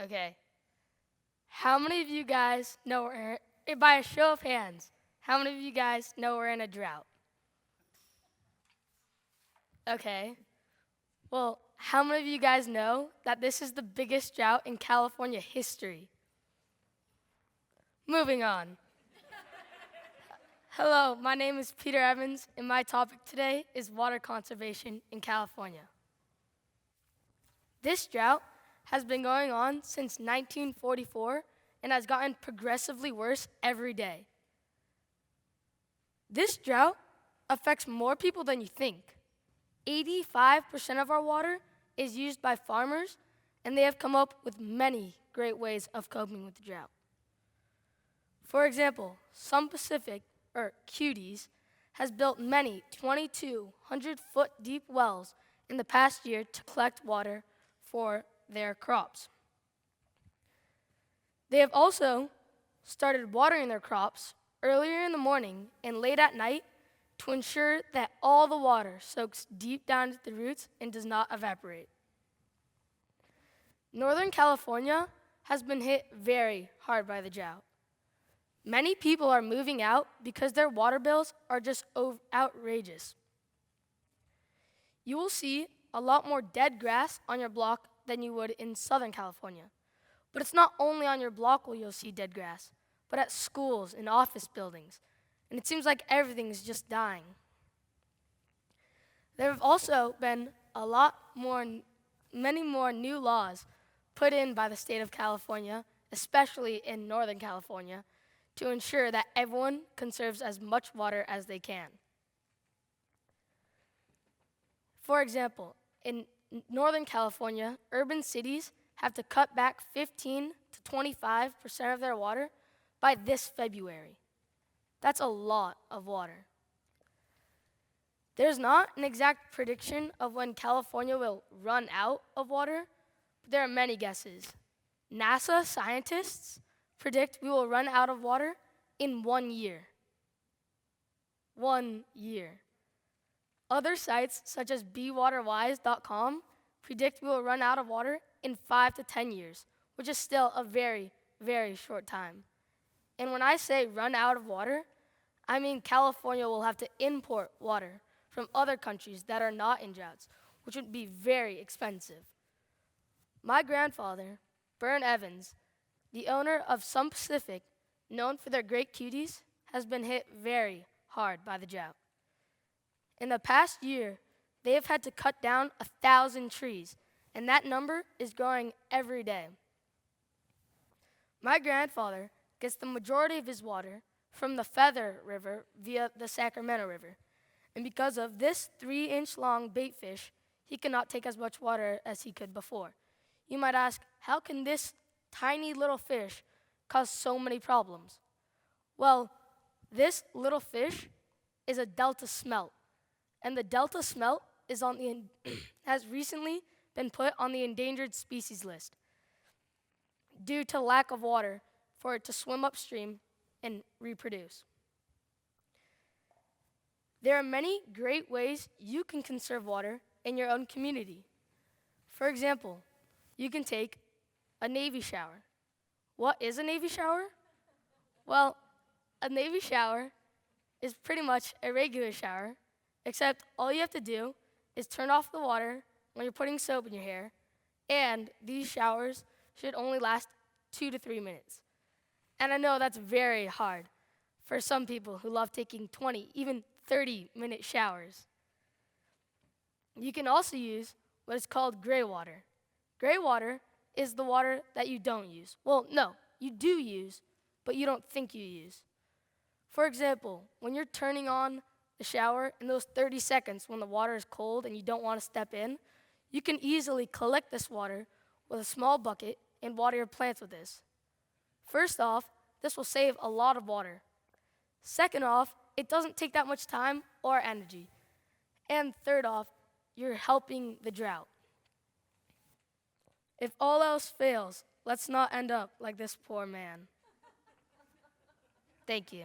Okay. How many of you guys know by a show of hands, how many of you guys know we're in a drought? Okay. Well, how many of you guys know that this is the biggest drought in California history? Moving on. Hello, my name is Peter Evans, and my topic today is water conservation in California. This drought has been going on since 1944 and has gotten progressively worse every day. This drought affects more people than you think. 85% of our water is used by farmers, and they have come up with many great ways of coping with the drought. For example, Sun Pacific, or Cuties, has built many 2,200-foot deep wells in the past year to collect water for their crops. They have also started watering their crops earlier in the morning and late at night to ensure that all the water soaks deep down into the roots and does not evaporate. Northern California has been hit very hard by the drought. Many people are moving out because their water bills are just outrageous. You will see a lot more dead grass on your block than you would in Southern California. But it's not only on your block where you'll see dead grass, but at schools and office buildings. And it seems like everything is just dying. There have also been many more new laws put in by the state of California, especially in Northern California, to ensure that everyone conserves as much water as they can. For example, in Northern California, urban cities have to cut back 15 to 25% of their water by this February. That's a lot of water. There's not an exact prediction of when California will run out of water, but there are many guesses. NASA scientists predict we will run out of water in 1 year. 1 year. Other sites, such as bewaterwise.com, predict we will run out of water in 5 to 10 years, which is still a very, very short time. And when I say run out of water, I mean California will have to import water from other countries that are not in droughts, which would be very expensive. My grandfather, Bern Evans, the owner of Sun Pacific, known for their great cuties, has been hit very hard by the drought. In the past year, they have had to cut down 1,000 trees, and that number is growing every day. My grandfather gets the majority of his water from the Feather River via the Sacramento River. And because of this 3-inch long bait fish, he cannot take as much water as he could before. You might ask, how can this tiny little fish cause so many problems? Well, this little fish is a delta smelt. And the delta smelt is has recently been put on the endangered species list due to lack of water for it to swim upstream and reproduce. There are many great ways you can conserve water in your own community. For example, you can take a Navy shower. What is a Navy shower? Well, a Navy shower is pretty much a regular shower, except all you have to do is turn off the water when you're putting soap in your hair, and these showers should only last 2 to 3 minutes. And I know that's very hard for some people who love taking 20, even 30-minute showers. You can also use what is called gray water. Gray water is the water that you don't use. Well, no, you do use, but you don't think you use. For example, when you're turning on the shower in those 30 seconds when the water is cold and you don't want to step in, you can easily collect this water with a small bucket and water your plants with this. First off, this will save a lot of water. Second off, it doesn't take that much time or energy. And third off, you're helping the drought. If all else fails, let's not end up like this poor man. Thank you.